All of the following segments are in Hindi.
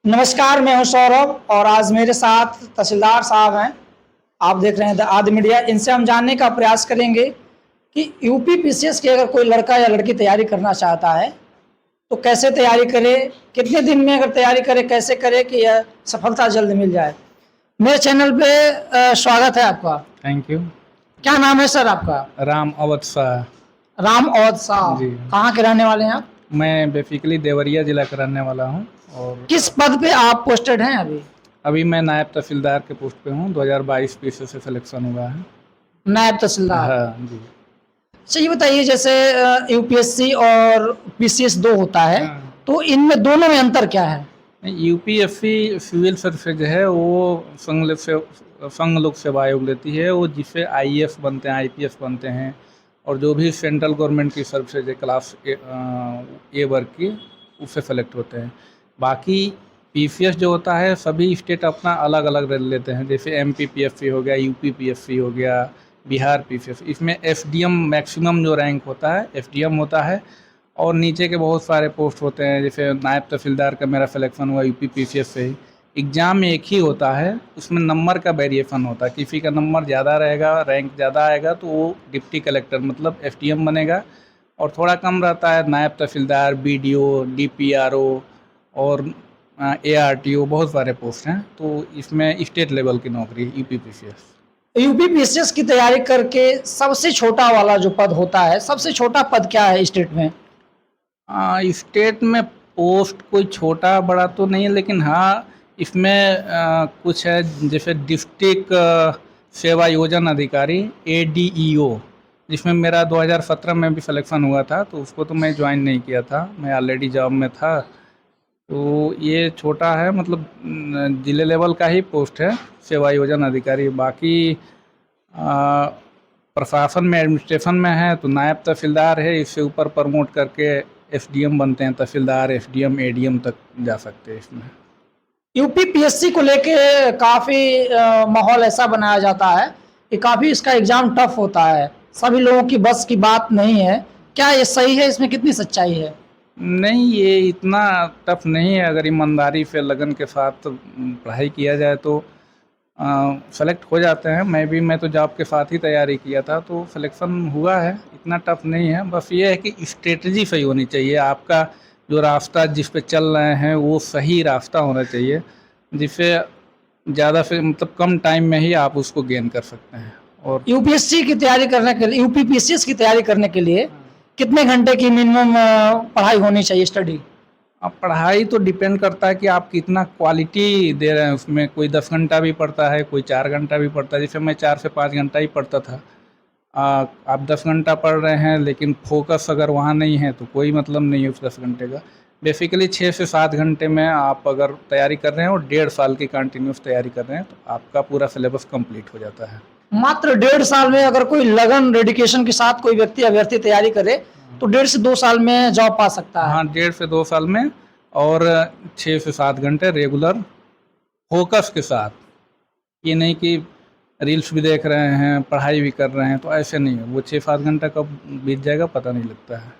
नमस्कार, मैं हूं सौरभ और आज मेरे साथ तहसीलदार साहब हैं। आप देख रहे हैं द आदि मीडिया। इनसे हम जानने का प्रयास करेंगे कि यूपी पीसीएस की अगर कोई लड़का या लड़की तैयारी करना चाहता है तो कैसे तैयारी करे, कितने दिन में अगर तैयारी करे कैसे करे कि यह सफलता जल्द मिल जाए। मेरे चैनल पे स्वागत है आपका। Thank you. क्या नाम है सर आपका? राम अवध शाह। राम अवध साहब, जी। कहाँ के रहने वाले हैं आप? मैं बेसिकली देवरिया जिला का रहने वाला हूँ और किस पद पे आप पोस्टेड हैं अभी? अभी मैं नायब तहसीलदार के पोस्ट पे हूँ। 2022 पीसी से सिलेक्शन हुआ है। नायब तहसीलदार। हाँ जी। अच्छा, ये बताइए जैसे यूपीएससी और पीसीएस दो होता है, हाँ। तो इनमें दोनों में अंतर क्या है? यूपीएससी सिविल सर्विसेज है, वो संघ लोक सेवा आयोग लेती है, वो जिससे आईएएस बनते हैं, आईपीएस बनते हैं और जो भी सेंट्रल गवर्नमेंट की सर्विसेज है क्लास ए वर्ग की, उससे सेलेक्ट होते हैं। बाकी पीसीएस जो होता है सभी स्टेट अपना अलग अलग लेते हैं, जैसे एमपी पीएससी हो गया, यूपी पीएससी हो गया, बिहार पीसीएस। इसमें एसडीएम मैक्सिमम जो रैंक होता है एसडीएम होता है और नीचे के बहुत सारे पोस्ट होते हैं। जैसे नायब तहसीलदार का मेरा सिलेक्शन हुआ यूपी पीसीएस से ही। एग्ज़ाम एक ही होता है, उसमें नंबर का वेरिएशन होता है। किसी का नंबर ज़्यादा रहेगा, रैंक ज़्यादा आएगा तो वो डिप्टी कलेक्टर मतलब एसडीएम बनेगा, और थोड़ा कम रहता है नायब तहसीलदार, बीडीओ, डीपीआरओ और एआरटीओ, बहुत सारे पोस्ट हैं। तो इसमें स्टेट लेवल की नौकरी है यूपी पीसीएस। यूपी पीसीएस की तैयारी करके सबसे छोटा वाला जो पद होता है, सबसे छोटा पद क्या है स्टेट में? स्टेट में पोस्ट कोई छोटा बड़ा तो नहीं है, लेकिन हाँ इसमें कुछ है, जैसे डिस्ट्रिक्ट सेवा योजना अधिकारी एडीईओ, जिसमें मेरा 2017 में भी सिलेक्शन हुआ था, तो उसको तो मैं ज्वाइन नहीं किया था, मैं ऑलरेडी जॉब में था। तो ये छोटा है, मतलब जिले लेवल का ही पोस्ट है, सेवा योजना अधिकारी। बाकी प्रशासन में, एडमिनिस्ट्रेशन में है तो नायब तहसीलदार है, इससे ऊपर प्रमोट करके एसडीएम बनते हैं, तहसीलदार, एसडीएम, एडीएम तक जा सकते हैं इसमें। यूपी पीएससी को लेके काफ़ी माहौल ऐसा बनाया जाता है कि काफ़ी इसका एग्ज़ाम टफ होता है, सभी लोगों की बस की बात नहीं है। क्या ये सही है? इसमें कितनी सच्चाई है? नहीं, ये इतना टफ नहीं है। अगर ईमानदारी से लगन के साथ पढ़ाई किया जाए तो सेलेक्ट हो जाते हैं। मैं तो जॉब के साथ ही तैयारी किया था तो सिलेक्शन हुआ है। इतना टफ नहीं है, बस ये है कि स्ट्रेटजी सही होनी चाहिए। आपका जो रास्ता जिस पे चल रहे हैं वो सही रास्ता होना चाहिए, जिससे ज़्यादा से मतलब कम टाइम में ही आप उसको गेन कर सकते हैं। और यूपीएससी की तैयारी करने के लिए, यूपी पीसीएस की तैयारी करने के लिए कितने घंटे की मिनिमम पढ़ाई होनी चाहिए, स्टडी? अब पढ़ाई तो डिपेंड करता है कि आप कितना क्वालिटी दे रहे हैं उसमें। कोई 10 घंटा भी पढ़ता है, कोई 4 घंटा भी पढ़ता है। जैसे मैं 4 से 5 घंटा ही पढ़ता था। आप 10 घंटा पढ़ रहे हैं लेकिन फोकस अगर वहाँ नहीं है तो कोई मतलब नहीं है उस 10 घंटे का। बेसिकली 6 से 7 घंटे में आप अगर तैयारी कर रहे हैं और 1.5 साल की कंटिन्यूस तैयारी कर रहे हैं तो आपका पूरा सिलेबस कंप्लीट हो जाता है। मात्र 1.5 साल में अगर कोई लगन, डेडिकेशन के साथ कोई व्यक्ति अभ्यर्थी तैयारी करे तो 1.5 से 2 साल में जॉब पा सकता है। हाँ, 1.5 से 2 साल में, और 6 से 7 घंटे रेगुलर फोकस के साथ। ये नहीं कि रील्स भी देख रहे हैं, पढ़ाई भी कर रहे हैं, तो ऐसे नहीं है। वो 6-7 घंटा कब बीत जाएगा पता नहीं लगता है।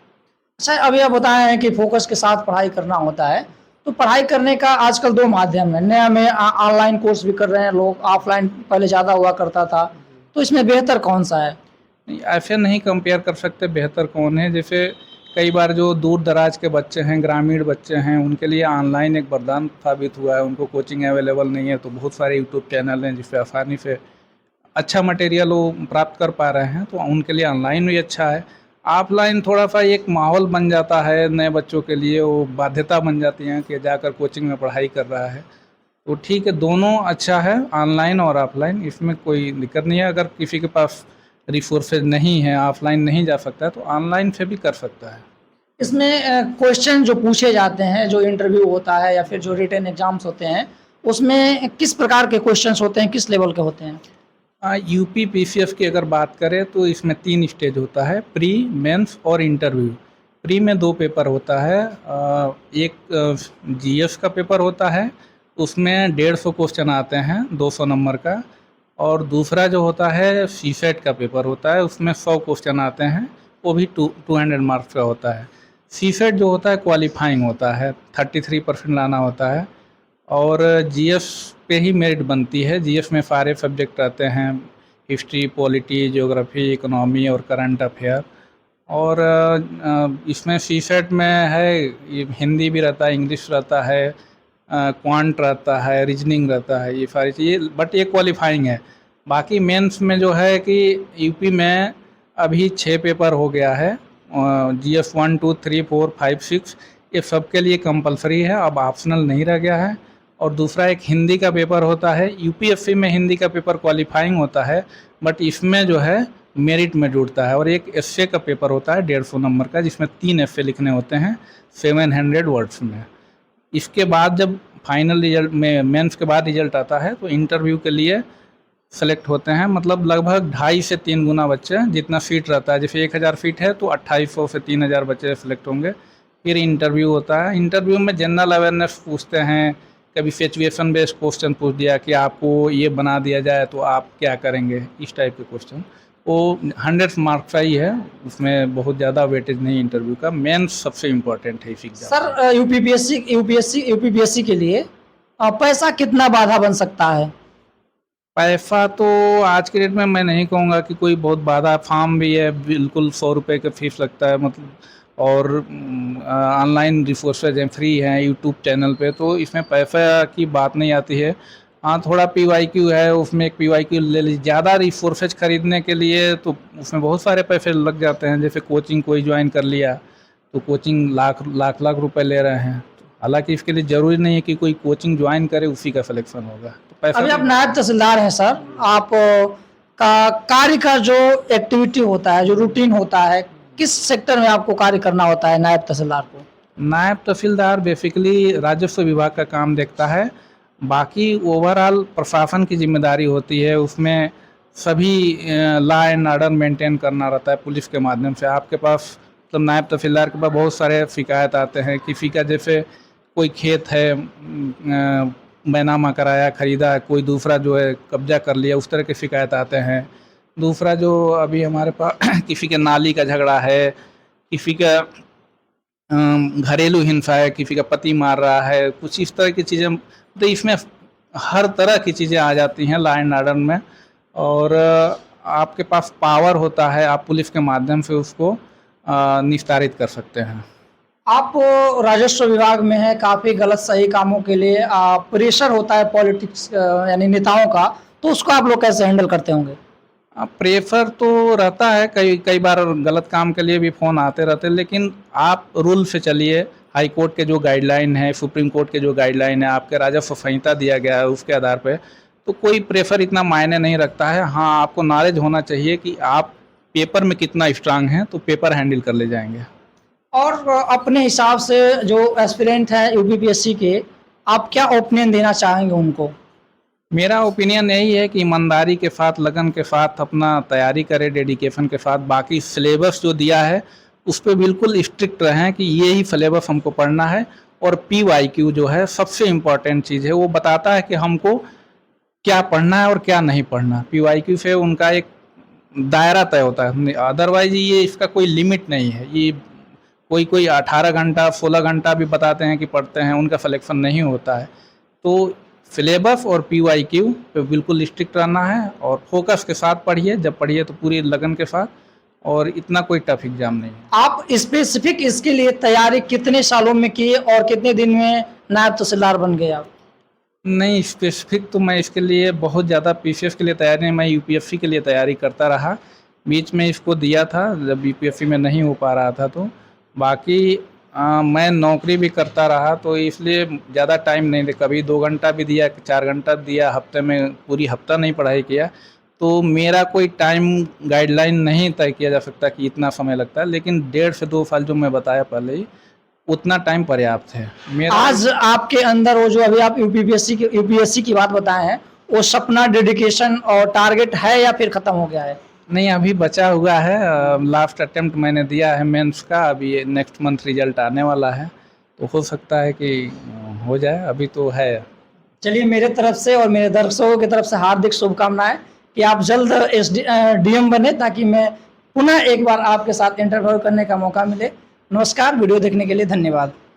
अच्छा, अभी आप बताए हैं कि फोकस के साथ पढ़ाई करना होता है, तो पढ़ाई करने का आजकल दो माध्यम है। नया में ऑनलाइन कोर्स भी कर रहे हैं लोग, ऑफलाइन पहले ज़्यादा हुआ करता था, तो इसमें बेहतर कौन सा है? नहीं, ऐसे नहीं कंपेयर कर सकते बेहतर कौन है। जैसे कई बार जो दूर दराज के बच्चे हैं, ग्रामीण बच्चे हैं, उनके लिए ऑनलाइन एक वरदान साबित हुआ है। उनको कोचिंग अवेलेबल नहीं है तो बहुत सारे यूट्यूब चैनल हैं जिससे आसानी से अच्छा मटेरियल वो प्राप्त कर पा रहे हैं, तो उनके लिए ऑनलाइन भी अच्छा है। ऑफलाइन थोड़ा सा एक माहौल बन जाता है नए बच्चों के लिए, वो बाध्यता बन जाती है कि जाकर कोचिंग में पढ़ाई कर रहा है। तो ठीक है, दोनों अच्छा है, ऑनलाइन और ऑफलाइन, इसमें कोई दिक्कत नहीं है। अगर किसी के पास रिसोर्सेज नहीं है, ऑफलाइन नहीं जा सकता है, तो ऑनलाइन से भी कर सकता है। इसमें क्वेश्चन जो पूछे जाते हैं, जो इंटरव्यू होता है या फिर जो रिटन एग्जाम्स होते हैं, उसमें किस प्रकार के क्वेश्चंस होते हैं, किस लेवल के होते हैं? यूपी पीसीएस की अगर बात करें तो इसमें 3 स्टेज होता है, प्री, मेंस और इंटरव्यू। प्री में 2 पेपर होता है। एक जीएस का पेपर होता है, उसमें 150 क्वेश्चन आते हैं 200 नंबर का, और दूसरा जो होता है सीसेट का पेपर होता है, उसमें 100 क्वेश्चन आते हैं, वो भी 200 मार्क्स का होता है। सीसेट जो होता है क्वालिफाइंग होता है, 33% लाना होता है, और जीएस पे ही मेरिट बनती है। जीएस में सारे सब्जेक्ट रहते हैं, हिस्ट्री, पॉलिटी, ज्योग्राफी, इकोनॉमी और करंट अफेयर। और इसमें सीसेट में है, ये हिंदी भी रहता है, इंग्लिश रहता है, क्वांट रहता है, रीजनिंग रहता है, ये सारी चीज़ें, बट ये क्वालिफाइंग है। बाकी मेंस में जो है कि यूपी में अभी 6 पेपर हो गया है, जीएस 1, 2, 3, 4, 5, 6 ये सब के लिए कंपलसरी है, अब ऑप्शनल नहीं रह गया है। और दूसरा एक हिंदी का पेपर होता है, यूपीएससी में हिंदी का पेपर क्वालिफाइंग होता है, बट इसमें जो है मेरिट में जुड़ता है। और एक एस्से का पेपर होता है 150 नंबर का, जिसमें 3 एस्से लिखने होते हैं 700 वर्ड्स में। इसके बाद जब फाइनल रिजल्ट में मेंस के बाद रिजल्ट आता है तो इंटरव्यू के लिए सेलेक्ट होते हैं, मतलब लगभग 2.5 से 3 गुना बच्चे, जितना सीट रहता है, जैसे 1000 सीट है तो 2800 से 3000 बच्चे सेलेक्ट होंगे। फिर इंटरव्यू होता है, इंटरव्यू में जनरल अवेयरनेस पूछते हैं, कभी सिचुएशन बेस्ड क्वेश्चन पूछ दिया कि आपको ये बना दिया जाए तो आप क्या करेंगे, इस टाइप के क्वेश्चन। वो 100 मार्क्स का ही है, उसमें बहुत ज़्यादा वेटेज नहीं इंटरव्यू का। मेंस सबसे इम्पोर्टेंट है इस एग्जाम। सर यूपीपीएससी के लिए पैसा कितना बाधा बन सकता है? पैसा तो आज के डेट में मैं नहीं कहूँगा कि कोई बहुत बाधा, फॉर्म भी है, बिल्कुल 100 रुपये का फीस लगता है, मतलब, और ऑनलाइन रिसोर्सेज हैं, फ्री हैं यूट्यूब चैनल पे, तो इसमें पैसा की बात नहीं आती है। हाँ, थोड़ा पीवाईक्यू है, उसमें एक पीवाईक्यू ले लीजिए, ज़्यादा रिसोर्सेज खरीदने के लिए तो उसमें बहुत सारे पैसे लग जाते हैं। जैसे कोचिंग कोई ज्वाइन कर लिया तो कोचिंग लाख रुपए ले रहे हैं। हालांकि इसके लिए ज़रूरी नहीं है कि कोई कोचिंग ज्वाइन करे उसी का सिलेक्शन होगा, तो पैसा अभी आप नायब तहसीलदार हैं सर, आप का कार्य का जो एक्टिविटी होता है, जो रूटीन होता है, किस सेक्टर में आपको कार्य करना होता है नायब तहसीलदार को? नायब तहसीलदार बेसिकली राजस्व विभाग का काम देखता है, बाकी ओवरऑल प्रशासन की जिम्मेदारी होती है। उसमें सभी लॉ एंड ऑर्डर मेंटेन करना रहता है पुलिस के माध्यम से। आपके पास, मतलब नायब तहसीलदार के पास बहुत सारे शिकायत आते हैं, किसी का जैसे कोई खेत है, बैनामा कराया, खरीदा, कोई दूसरा जो है कब्जा कर लिया, उस तरह की शिकायत आते हैं। दूसरा जो अभी हमारे पास किसी के नाली का झगड़ा है, किसी का घरेलू हिंसा है, किसी का पति मार रहा है, कुछ इस तरह की चीज़ें, तो इसमें हर तरह की चीज़ें आ जाती हैं लॉ एंड ऑर्डर में। और आपके पास पावर होता है, आप पुलिस के माध्यम से उसको निस्तारित कर सकते हैं। आप राजस्व विभाग में हैं, काफ़ी गलत सही कामों के लिए प्रेशर होता है पॉलिटिक्स यानी नेताओं का, तो उसको आप लोग कैसे हैंडल करते होंगे? प्रेशर तो रहता है, कई बार गलत काम के लिए भी फ़ोन आते रहते हैं, लेकिन आप रूल से चलिए। हाई कोर्ट के जो गाइडलाइन है, सुप्रीम कोर्ट के जो गाइडलाइन है, आपके राजस्व संहिता दिया गया है, उसके आधार पे तो कोई प्रेशर इतना मायने नहीं रखता है। हाँ, आपको नॉलेज होना चाहिए कि आप पेपर में कितना स्ट्रांग हैं, तो पेपर हैंडल कर ले जाएंगे। और अपने हिसाब से जो एस्पिरेंट हैं यूपीपीएससी के, आप क्या ओपिनियन देना चाहेंगे उनको? मेरा ओपिनियन यही है कि ईमानदारी के साथ, लगन के साथ अपना तैयारी करें, डेडिकेशन के साथ। बाकी सिलेबस जो दिया है उस पर बिल्कुल स्ट्रिक्ट रहें कि ये ही सिलेबस हमको पढ़ना है। और पीवाईक्यू जो है सबसे इम्पॉर्टेंट चीज़ है, वो बताता है कि हमको क्या पढ़ना है और क्या नहीं पढ़ना। पीवाईक्यू से उनका एक दायरा तय होता है, अदरवाइज ये इसका कोई लिमिट नहीं है। ये कोई 18 घंटा 16 घंटा भी बताते हैं कि पढ़ते हैं, उनका सिलेक्शन नहीं होता है। तो सिलेबस और पीवाईक्यू पे बिल्कुल स्ट्रिक्ट रहना है और फोकस के साथ पढ़िए, जब पढ़िए तो पूरी लगन के साथ, और इतना कोई टफ एग्जाम नहीं है। आप स्पेसिफिक इसके लिए तैयारी कितने सालों में की और कितने दिन में नायब तहसीलदार बन गए आप? नहीं, स्पेसिफिक तो मैं इसके लिए बहुत ज़्यादा पीसीएस के लिए तैयारी नहीं, मैं यूपीएससी के लिए तैयारी करता रहा। बीच में इसको दिया था जब यूपीएससी में नहीं हो पा रहा था, तो बाकी मैं नौकरी भी करता रहा, तो इसलिए ज़्यादा टाइम नहीं दे, कभी 2 घंटा भी दिया, 4 घंटा दिया, हफ्ते में पूरी हफ्ता नहीं पढ़ाई किया। तो मेरा कोई टाइम गाइडलाइन नहीं तय किया जा सकता कि इतना समय लगता है, लेकिन 1.5 से 2 साल जो मैं बताया पहले ही, उतना टाइम पर्याप्त है मेरा। आज आपके अंदर वो जो अभी आप यूपीएससी की बात बताए हैं, वो सपना, डेडिकेशन और टारगेट है या फिर खत्म हो गया है? नहीं, अभी बचा हुआ है। लास्ट अटेम्प्ट मैंने दिया है मेंस का, अभी नेक्स्ट मंथ रिजल्ट आने वाला है, तो हो सकता है कि हो जाए, अभी तो है। चलिए, मेरे तरफ से और मेरे दर्शकों की तरफ से हार्दिक शुभकामनाएं कि आप जल्द डीएम बने, ताकि मैं पुनः एक बार आपके साथ इंटरव्यू करने का मौका मिले। नमस्कार, वीडियो देखने के लिए धन्यवाद।